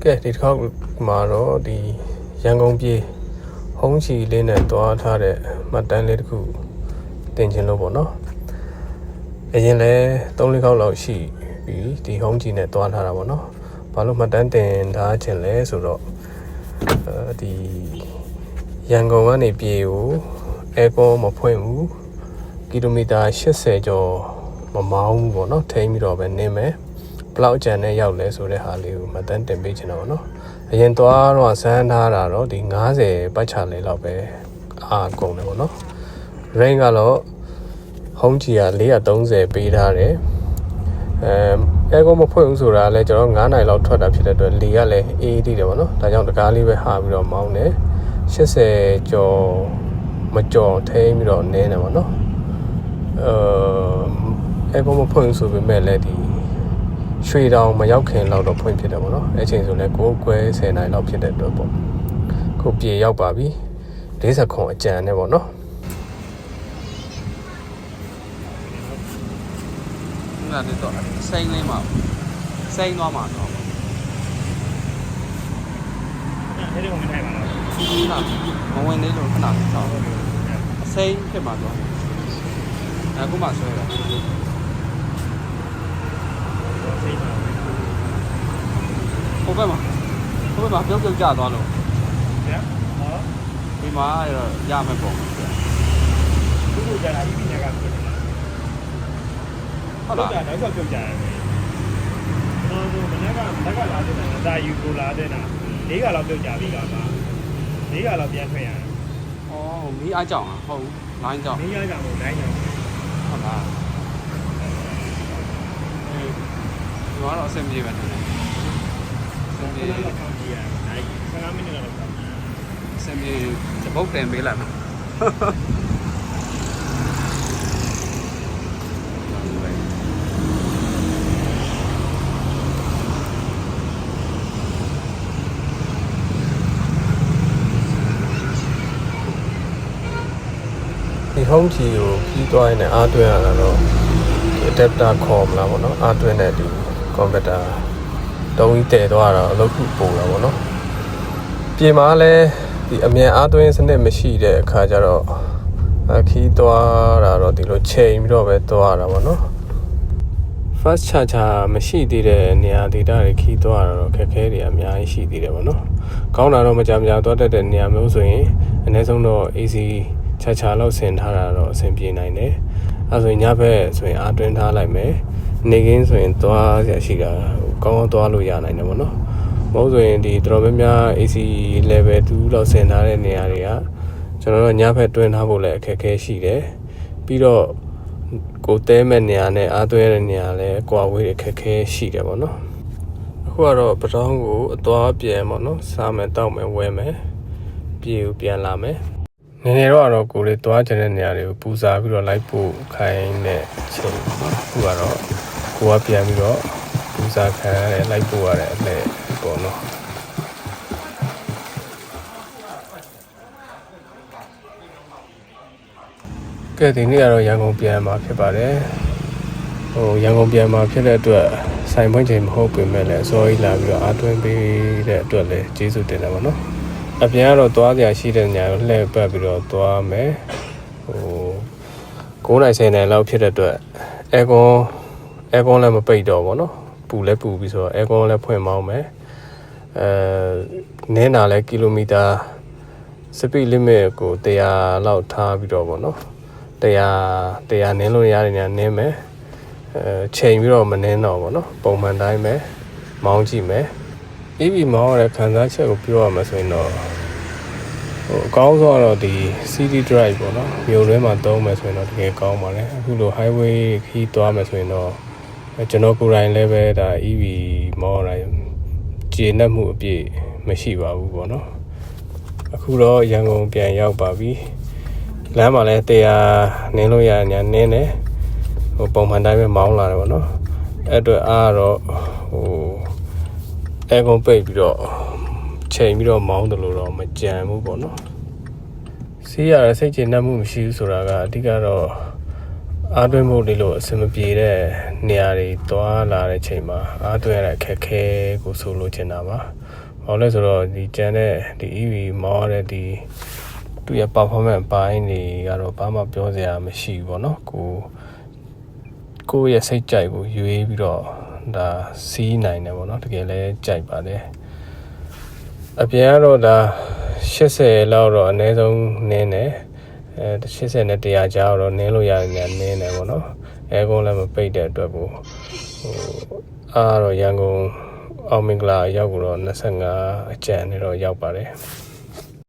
ကဲဒီတစ်ခေါက်မှာတော့ဒီရန်ကုန်ပြည်ဟုံးချီလေးနဲ့တွားထားတဲ့မှတ်တမ်းလေးတစ်ခုတင်ချင်လို့ပေါ့နော်အရင်လဲ3-4ခေါက်လောက်ရှိပြီးဒီဟုံးချီနဲ့တွားထားတာပေါ့နော်ဘာလို့မှတ်တမ်းတင်ထားခြင်းလဲဆိုတော့ဒီရန်ကုန်ကနေပြည်ကိုအဲကောမဖွင့်ဘူးကီလိုမီတာ80ကျော်မမောင်းဘူးပေါ့နော်ထိန်းပြီးတော့ပဲနေမယ်ဘလောက်ကျန်နဲ့ရောက်လဲဆိုတဲ့ဟာလေးကိုမှတ်တမ်းတင်ပေးချင်တာပေါ့နော်အရင်သွားတော့စမ်းထားတာတော့ဒီ90ပတ်ချလေးလောက်ပဲအားကုန်တယ်ပေါ့နော် range ကတော့ဟုံးချီက430ပေးထားတယ်အဲကောမဖွင့်ဘူးဆိုတာလဲကျွန်တော်9နိုင်လောက်ထွက်တာဖြစ်တဲ့အတွက်လေကလည်းအေးသေးတယ်ပေါ့နော်ဒါကြောင့်တကားလေးပဲဟာပြီးတော့မောင်းတယ်80ကျော်မကျော်ထိန်းပြီးတော့နင်းတယ်ပေါ့နော်အဲကောမဖွင့်ဆိုပေမဲ့လည်းဒီရွှေတောင်မရောက်ခင်လောက်တော့ဖွင့်ဖြစ်တယ်ပေါ့နော်အဲ့ချိန်ဆိုလဲ9ခွဲ10နိုင်လောက်ဖြစ်တဲ့အတွက်ပေါ့ခုပြေရောက်ပါပြီ40ခွန်အကြံနဲ့ပေါ့နော်那这多生的嘛，生多嘛多。那这我们太晚了。那我问你种可能少，生干嘛多？哎，不嘛水了。后背嘛，后背嘛，不要给加多了。好。你妈呀，压没崩。不够加了，一比那个。ဟုတ်လားနောက်တော့ပြုတ်ကြတယ်။ကျွန်တော်တို့မနေ့ကလာတဲ့နာဒါယူကိုလာတဲ့နာ၄ကလောက်ပြုတ်ကြပြီကမှ၄ကလောက်ပြန်ထွက်ရတယ်။အော်မီးအားကြောင်ဟုတ်လိုင်းကြောင်။မင်းရကြောင်ကိုလိုင်းကြောင်ဟုတ်လား။ဒီကတော့အဆင်ပြေပဲတယ်။အဆင်ပြေလောက်ကောင်းကြည့်ရတယ်။နိုင်15မိနစ်လောက်ကောင်း။အဆင်ပြေဘုတ်တင်ပေးလိုက်မှာ။ဒီဟုံးချီကိုပြီးသွားရင်အားသွင်းရတာတော့ adapter ခေါ်မလားပေါ့နော်အားသွင်းတဲ့ဒီ computer တုံးကြီးတည်သွားတော့အလုပ်ခုပို့တာပေါ့နော်ပြင်မှာလည်းဒီအမြန်အားသွင်းစနစ်မရှိတဲ့အခါကျတော့ခီးသွားတာတော့ဒီလိုချိန်ပြီးတော့ပဲသွားတာပေါ့နော် fast charger မရှိသေးတဲ့နေရာဒေတာတွေခီးသွားတော့ခက်ခဲတွေအများကြီးရှိသေးတယ်ပေါ့နော်ကောင်းတာတော့မကြမ်းသွားတတ်တဲ့နေရာမျိုးဆိုရင်အနည်းဆုံးတော့ ACချာလောက်ဆင်ထားတာတော့အဆင်ပြေနိုင်တယ်အဲဆိုရင်ညဘက်ဆိုရင်အားတွင်းထားလိုက်မယ်နေကင်းဆိုရင်သွားရရှိတာကောင်းကောင်းသွားလို့ရနိုင်တယ်ပေါ့နော်မဟုတ်ဆိုရင်ဒီတော်တော်များများ AC level 2လောက်ဆင်ထားတဲ့နေရာတွေကကျွန်တော်တို့ညဘက်တွင်းထားဖို့လည်းအခက်အခဲရှိတယ်ပြီးတော့ကိုတဲမဲ့နေရာနဲ့အားသွင်းတဲ့နေရာလည်းကွာဝေးအခက်အခဲရှိတယ်ပေါ့နော်အခုကတော့ပတောင်းကိုအသွားပြန်ပေါ့နော်စားမယ်တောက်မယ်ဝယ်မယ်ပြေကိုပြန်လာမယ်ငယ်ငယ်တော့ကိုလေးသွားချင်တဲ့နေရာတွေကိုပူစားပြီးတော့လိုက်ပို့ခိုင်းတဲ့အချိန်အခုကတော့ကိုကပြန်ပြီးတော့ပူစားခံရတယ်လိုက်ပို့ရတဲ့အလှည့်ပေါ့နော်ကဲဒီနေ့ကတော့ရန်ကုန်ပြန်มาဖြစ်ပါတယ်ရန်ကုန်ပြန်มาဖြစ်တဲ့အတွက်ဆိုင်ပွင့်ချိန်မဟုတ်ပေမဲ့လည်းအစောကြီးလာပြီးတော့အားသွင်းပေးတဲ့အတွက်လည်းကျေးဇူးတင်တယ်ပေါ့နော်အပြင်ကတော့သွားကြရှိတဲ့ညကိုလှည့်ပတ်ပြီးတော့သွားမယ်9နိုင်10နိုင်လောက်ဖြစ်တဲ့အတွက်အဲကွန်လည်းမပိတ်တော့ဘောနော်ပူလည်းပူပြီးဆိုတော့အဲကွန်လည်းဖွင့်မောင်းမယ်နင်းတာလည်းကီလိုမီတာ speed limit ကို100လောက်ထားပြီးတော့ဘောနော်100နင်းလို့ရတဲ့ညနင်းမယ်ချိန်ပြီးတော့မနင်းတော့ဘောနော်ပုံမှန်တိုင်းပဲမောင်းကြည့်မယ်EV မောင်းရတဲ့ခံစားချက်ကိုပြောရမှာဆိုရင်တော့အကောင်းဆုံးကတော့ဒီ CD drive ပေါ့နော်မြို့ထဲမှာသုံးမယ်ဆိုရင်တော့တကယ်ကောင်းပါလေအခုလို highway ခီးသွားမယ်ဆိုရင်တော့ကျွန်တော်ကိုယ်တိုင်လည်းပဲဒါ EV မောင်းရတာကျေနပ်မှုအပြည့်မရှိပါဘူးပေါ့နော်အခုတော့ရန်ကုန်ပြန်ရောက်ပါပြီလမ်းမှာလည်း100နင်းလို့ရညာနင်းတယ်ပုံမှန်တိုင်းပဲမောင်းလာတယ်ပေါ့နော်အဲ့အတွက်အားတော့အဲကွန်ပိတ်ပြီးတော့ချိန်ပြီးတော့မောင်းတယ်လို့တော့မကြံဘူးပေါ့နော်စီးရတဲ့စိတ်ကျေနပ်မှုမရှိဘူးဆိုတာကအဓိကတော့ အားသွင်းမှုလေးလို့အဆင်မပြေတဲ့နေရာတွေသွားလာတဲ့ချိန်မှာအားသွင်းရတဲ့အခက်အခဲကိုဆိုလိုချင်တာပါ။ဘာလို့လဲဆိုတော့ဒီကျန်တဲ့ဒီ EV မောင်းရတဲ့ဒီသူ့ရဲ့ performance ပိုင်းတွေကတော့ဘာမှပြောစရာမရှိဘူးပေါ့နော်ကိုယ့်ရဲ့စိတ်ကြိုက်ကိုရွေးပြီးတော့ဒါစီးနိုင်တယ်ပေါ့နော်တကယ်လဲကြိုက်ပါတယ်အပြင်ကတော့ဒါ80လောက်တော့အနည်းဆုံးနင်းတယ်80နဲ့100ကြားတော့နင်းလို့ရတယ်ညာနင်းတယ်ပေါ့နော်အဲကုန်းလည်းမပိတ်တဲ့အတွက်ကိုအားတော့ရန်ကုန်အောင်မင်္ဂလာရောက်တော့25အကြံနဲ့တော့ရောက်ပါတယ်